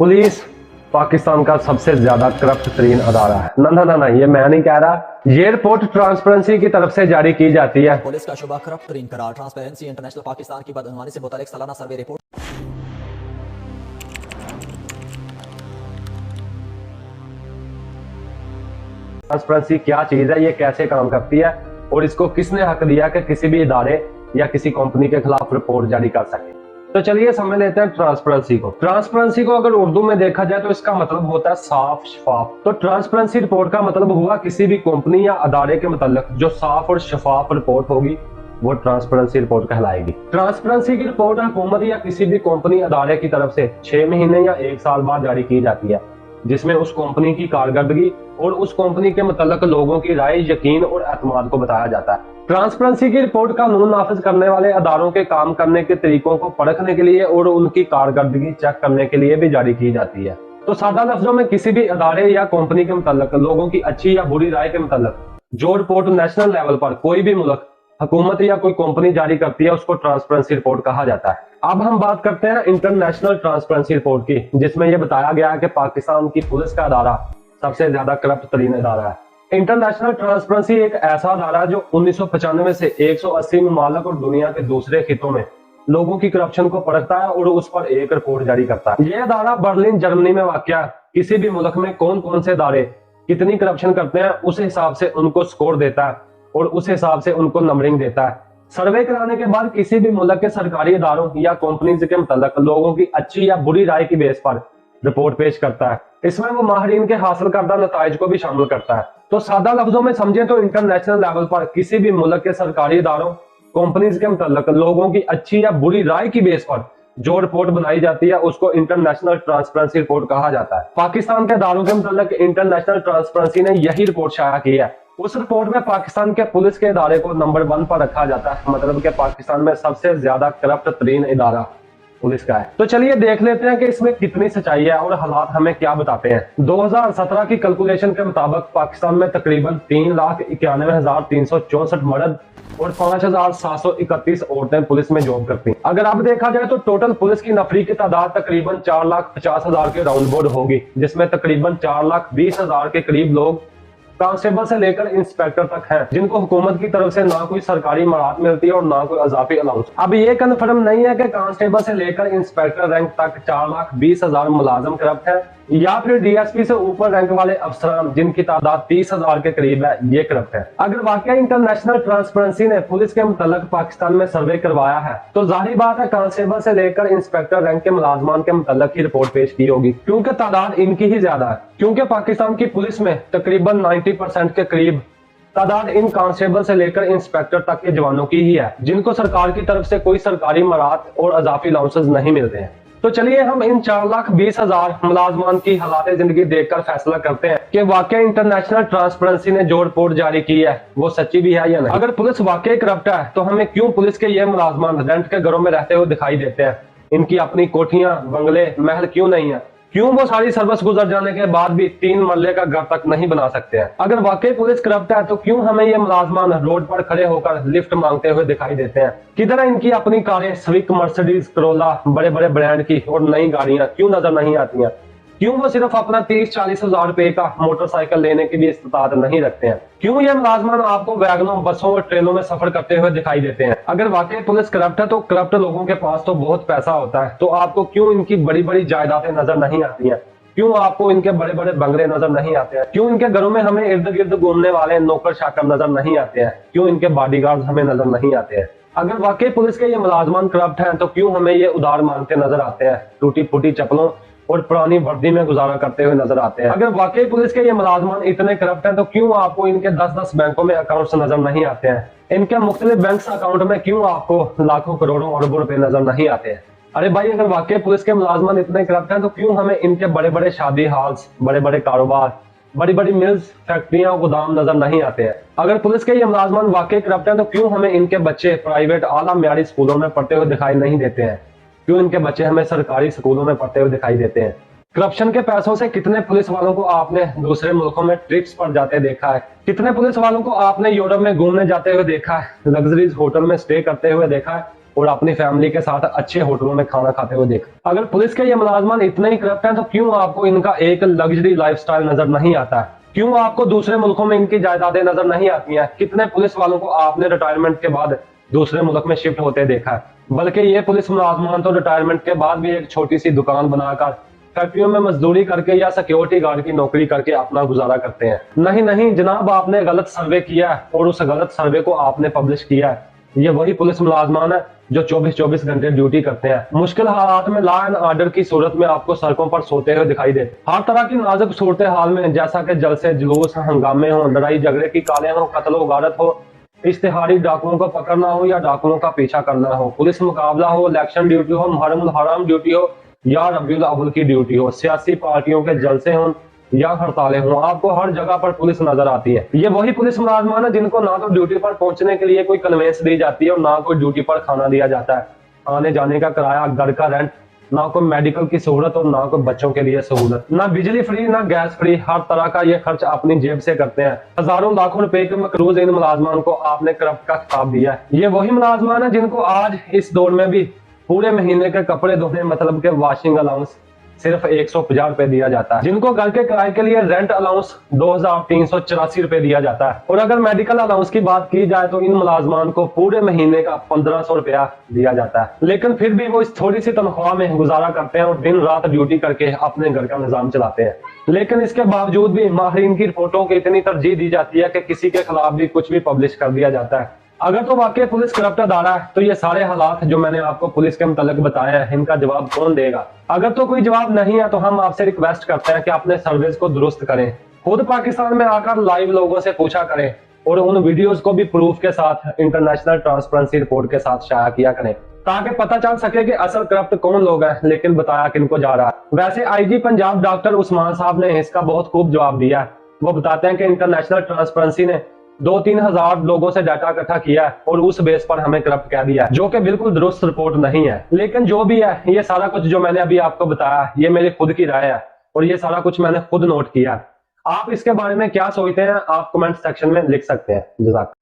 Police Pakistan का सबसे ज्यादा करप्ट तरीन अदारा है। ना, ये मैं नहीं कह रहा, ये रिपोर्ट ट्रांसपेरेंसी की तरफ से जारी की जाती है। पुलिस का शुबा करप्ट तरीन करार। ट्रांसपेरेंसी इंटरनेशनल पाकिस्तान की बदअनवानी से मुतालिक सालाना सर्वे रिपोर्ट। ट्रांसपेरेंसी क्या चीज है, ये कैसे काम करती है और इसको किसने हक दिया कि किसी भी इदारे या किसी कंपनी के खिलाफ रिपोर्ट जारी कर सके। तो चलिए समझ लेते हैं ट्रांसपेरेंसी को। ट्रांसपेरेंसी को अगर उर्दू में देखा जाए तो इसका मतलब होता है साफ शफाफ। तो ट्रांसपेरेंसी रिपोर्ट का मतलब हुआ किसी भी कंपनी या अदारे के मतलब जो साफ और शफाफ रिपोर्ट होगी वो ट्रांसपेरेंसी रिपोर्ट कहलाएगी। ट्रांसपेरेंसी की रिपोर्ट हुकूमत या किसी भी कंपनी अदारे की तरफ से 6 महीने या 1 साल बाद जारी की जाती है, जिसमें उस कंपनी की कारकर्दगी और उस कंपनी के मतलब लोगों की राय, यकीन और एतमाद को बताया जाता है। ट्रांसपेरेंसी की रिपोर्ट कानून नाफिज करने वाले अदारों के काम करने के तरीकों को परखने के लिए और उनकी कारकर्दगी चेक करने के लिए भी जारी की जाती है। तो सादा लफ्जों में किसी भी अदारे या कंपनी के मतलब लोगों की अच्छी या बुरी राय के मतलब जो रिपोर्ट नेशनल लेवल पर कोई भी मुल्क, हुकूमत या कोई कंपनी जारी करती है उसको ट्रांसपेरेंसी रिपोर्ट कहा जाता है। अब हम बात करते हैं इंटरनेशनल ट्रांसपेरेंसी रिपोर्ट की, जिसमें यह बताया गया है कि पाकिस्तान की पुलिस का अदारा सबसे ज्यादा करप्ट तरीन अदारा है। इंटरनेशनल ट्रांसपेरेंसी एक ऐसा अदारा है जो 1995 से 180 ममालिक और दुनिया के दूसरे खितों में लोगों की करप्शन को परखता है और उस पर एक रिपोर्ट जारी करता है। यह अदारा बर्लिन जर्मनी में वाक़या किसी भी मुल्क में कौन कौन से अदारे कितनी करप्शन करते हैं उस हिसाब से उनको स्कोर देता है और उस हिसाब से उनको नंबरिंग देता है। सर्वे कराने के बाद किसी भी मुल्क के सरकारी इदारों या कंपनीज के मतलब लोगों की अच्छी या बुरी राय की बेस पर रिपोर्ट पेश करता है। इसमें वो माहिरीन के हासिल करदा नताइज को भी शामिल करता है। तो सादा लफ्जों में समझें तो इंटरनेशनल लेवल पर किसी भी मुल्क के सरकारी इदारों, कंपनीज के मतलब लोगों की अच्छी या बुरी राय की बेस पर जो रिपोर्ट बनाई जाती है उसको इंटरनेशनल ट्रांसपेरेंसी रिपोर्ट कहा जाता है। पाकिस्तान के इदारों के मतलब इंटरनेशनल ट्रांसपेरेंसी ने यही रिपोर्ट शाया की है। उस रिपोर्ट में पाकिस्तान के पुलिस के इदारे को नंबर 1 पर रखा जाता है, मतलब कि पाकिस्तान में सबसे ज्यादा करप्ट तरीन इदारा पुलिस का है। तो चलिए देख लेते हैं कि इसमें कितनी सच्चाई है और हालात हमें क्या बताते हैं। 2017 की कैलकुलेशन के मुताबिक पाकिस्तान में तकरीबन 3,91,364 मर्द और 5,731 औरतें पुलिस में जॉब करती हैं। अगर अब देखा जाए तो टोटल पुलिस की नफरी की तादाद तकरीबन 4,50,000 के राउंड बोर्ड होगी, जिसमें तकरीबन 4,20,000 के करीब लोग कांस्टेबल से लेकर इंस्पेक्टर तक हैं, जिनको हुकूमत की तरफ से ना कोई सरकारी मराहत मिलती है और ना कोई अजाफी अलाउंस। अब ये कन्फर्म नहीं है कि कांस्टेबल से लेकर इंस्पेक्टर रैंक तक 4,20,000 मुलाजम करप्ट है या फिर डीएसपी से ऊपर रैंक वाले अफसरान जिनकी तादाद 30,000 के करीब है ये करप्ट है। अगर वाकई इंटरनेशनल ट्रांसपेरेंसी ने पुलिस के मुतल्लिक पाकिस्तान में सर्वे करवाया है तो जाहिर बात है कांस्टेबल से लेकर इंस्पेक्टर रैंक के मुलाजमान के मुतल्लिक ही रिपोर्ट पेश की होगी, क्योंकि तादाद इनकी ही ज्यादा है। क्योंकि पाकिस्तान की पुलिस में तकरीबन 90% के करीब तादाद इन कांस्टेबल से लेकर इंस्पेक्टर तक के जवानों की ही है, जिनको सरकार की तरफ से कोई सरकारी मराहत और अजाफी अलाउंसेस नहीं मिलते हैं। तो चलिए हम इन 4,20,000 मुलाजमान की हालात जिंदगी देखकर फैसला करते हैं कि वाकई इंटरनेशनल ट्रांसपेरेंसी ने जो रिपोर्ट जारी की है वो सच्ची भी है या नहीं। अगर पुलिस वाकई करप्ट है तो हमें क्यों पुलिस के ये मुलाजमान रेंट के घरों में रहते हुए दिखाई देते हैं? इनकी अपनी कोठियां, बंगले, महल क्यों नहीं है? क्यों वो सारी सर्विस गुजर जाने के बाद भी 3 मरले का घर तक नहीं बना सकते हैं? अगर वाकई पुलिस करप्ट है तो क्यों हमें ये मुलाजमान रोड पर खड़े होकर लिफ्ट मांगते हुए दिखाई देते हैं? किधर है इनकी अपनी कारें, स्विफ्ट, मर्सिडीज, करोला, बड़े बड़े ब्रांड की और नई गाड़ियां क्यों नजर नहीं आती हैं? क्यों वो सिर्फ अपना 30-40 हजार रुपए का मोटरसाइकिल लेने की भी इस्तात नहीं रखते हैं? क्यों ये मुलाजमान आपको वैगनों, बसों और ट्रेनों में सफर करते हुए दिखाई देते हैं? अगर वाकई पुलिस करप्ट है तो करप्ट लोगों के पास तो बहुत पैसा होता है, तो आपको क्यों इनकी बड़ी बड़ी जायदादें नजर नहीं आती हैं? क्यों आपको इनके बड़े बड़े बंगले नजर नहीं आते हैं? क्यों इनके घरों में हमें इर्द गिर्द घूमने वाले नौकर चाकर नजर नहीं आते हैं? क्यों इनके बॉडीगार्ड हमें नजर नहीं आते हैं? अगर वाकई पुलिस के ये मुलाजमान करप्ट हैं तो क्यों हमें ये उधार मांगते नजर आते हैं, टूटी फूटी चप्पलों और पुरानी वर्दी में गुजारा करते हुए नजर आते हैं? अगर वाकई पुलिस के ये मुलाजमान इतने करप्ट हैं तो क्यों आपको इनके 10-10 बैंकों में अकाउंट्स नजर नहीं आते हैं? इनके मुख्तलिफ बैंक अकाउंट में क्यों आपको लाखों करोड़ों अरबों रुपए नजर नहीं आते हैं? अरे भाई, अगर वाकई पुलिस के मुलाजमान इतने करप्ट हैं तो क्यों हमें इनके बड़े बड़े शादी हॉल्स, बड़े बड़े कारोबार, बड़ी बड़ी मिल्स, फैक्ट्रियां और गोदाम नजर नहीं आते हैं? अगर पुलिस के ये मुलाजमान वाकई करप्ट हैं तो क्यों हमें इनके बच्चे प्राइवेट आला म्यारी स्कूलों में पढ़ते हुए दिखाई नहीं देते हैं? क्यों इनके बच्चे हमें सरकारी स्कूलों में पढ़ते हुए दिखाई देते हैं? करप्शन के पैसों से कितने पुलिस वालों को आपने दूसरे मुल्कों में ट्रिप्स पर जाते देखा है? कितने पुलिस वालों को आपने यूरोप में घूमने जाते हुए देखा है, लग्जरीज होटल में स्टे करते हुए देखा है? और अपनी फैमिली के साथ अच्छे होटलों में खाना खाते हुए देखा। अगर पुलिस के ये मुलाजमान इतने ही करप्ट हैं तो क्यों आपको इनका एक लग्जरी लाइफस्टाइल नजर नहीं आता है? क्यों आपको दूसरे मुल्कों में इनकी जायदादें नजर नहीं आती हैं? कितने पुलिस वालों को आपने रिटायरमेंट के बाद दूसरे मुल्क में शिफ्ट होते देखा है? बल्कि ये पुलिस मुलाजमान तो रिटायरमेंट के बाद भी एक छोटी सी दुकान बनाकर फैक्ट्रियों में मजदूरी करके या सिक्योरिटी गार्ड की नौकरी करके अपना गुजारा करते हैं। नहीं नहीं जनाब, आपने गलत सर्वे किया है और उस गलत सर्वे को आपने पब्लिश किया है। ये वही पुलिस मुलाजमान है जो 24-24 घंटे ड्यूटी करते हैं। मुश्किल हालात में लॉ एंड ऑर्डर की सूरत में आपको सड़कों पर सोते हुए दिखाई दे। हर तरह की नाजुक सूरत हाल में, जैसा कि जलसे जुलूस, हंगामे हो, लड़ाई झगड़े की कालें हो, कत्ल गारत हो, इश्तिहारी डाकुओं को पकड़ना हो या डाकुओं का पीछा करना हो, पुलिस मुकाबला हो, इलेक्शन ड्यूटी हो, मुहर्रम हराम ड्यूटी हो या रबीउल अव्वल की ड्यूटी हो, सियासी पार्टियों के जलसे हों या हड़तालें हों, आपको हर जगह पर पुलिस नजर आती है। ये वही पुलिस मुलाजमान है जिनको ना तो ड्यूटी पर पहुंचने के लिए कोई कन्वेंस दी जाती है और ना कोई ड्यूटी पर खाना दिया जाता है, आने जाने का किराया, घर का रेंट, ना कोई मेडिकल की सहूलत और ना कोई बच्चों के लिए सहूलत, ना बिजली फ्री ना गैस फ्री। हर तरह का ये खर्च अपनी जेब से करते हैं। हजारों लाखों रुपए के मकरूज इन मुलाजमान को आपने करप्ट का खिताब दिया है। ये वही मुलाजमान है जिनको आज इस दौर में भी पूरे महीने के कपड़े धोने मतलब के वॉशिंग अलाउंस सिर्फ 150 रुपए दिया जाता है, जिनको घर के किराए के लिए रेंट अलाउंस 2384 रुपए दिया जाता है। और अगर मेडिकल अलाउंस की बात की जाए तो इन मुलाजमान को पूरे महीने का 1500 रुपया दिया जाता है। लेकिन फिर भी वो इस थोड़ी सी तनख्वाह में गुजारा करते हैं और दिन रात ड्यूटी करके अपने घर का निजाम चलाते हैं। लेकिन इसके बावजूद भी माहिरीन की रिपोर्टों को इतनी तरजीह दी जाती है कि किसी के खिलाफ भी कुछ भी पब्लिश कर दिया जाता है। अगर तो वाकई पुलिस करप्ट अदारा है तो ये सारे हालात जो मैंने आपको पुलिस के मुतालिक बताए हैं, इनका जवाब कौन देगा? अगर तो कोई जवाब नहीं है तो हम आपसे रिक्वेस्ट करते हैं कि अपने सर्विस को दुरुस्त करें, खुद पाकिस्तान में आकर लाइव लोगों से पूछा करें और उन वीडियोस को भी प्रूफ के साथ इंटरनेशनल ट्रांसपेरेंसी रिपोर्ट के साथ शाया किया करें, ताकि पता चल सके कि असल करप्ट कौन लोग हैं, लेकिन बताया किनको जा रहा है। वैसे आईजी पंजाब डॉक्टर उस्मान साहब ने इसका बहुत खूब जवाब दिया है। वो बताते हैं कि इंटरनेशनल ट्रांसपेरेंसी ने 2-3 हजार लोगों से डाटा इकट्ठा किया है और उस बेस पर हमें करप्ट कह दिया है, जो कि बिल्कुल दुरुस्त रिपोर्ट नहीं है। लेकिन जो भी है, ये सारा कुछ जो मैंने अभी आपको बताया ये मेरी खुद की राय है और ये सारा कुछ मैंने खुद नोट किया है। आप इसके बारे में क्या सोचते हैं आप कमेंट सेक्शन में लिख सकते हैं। जज़ाक।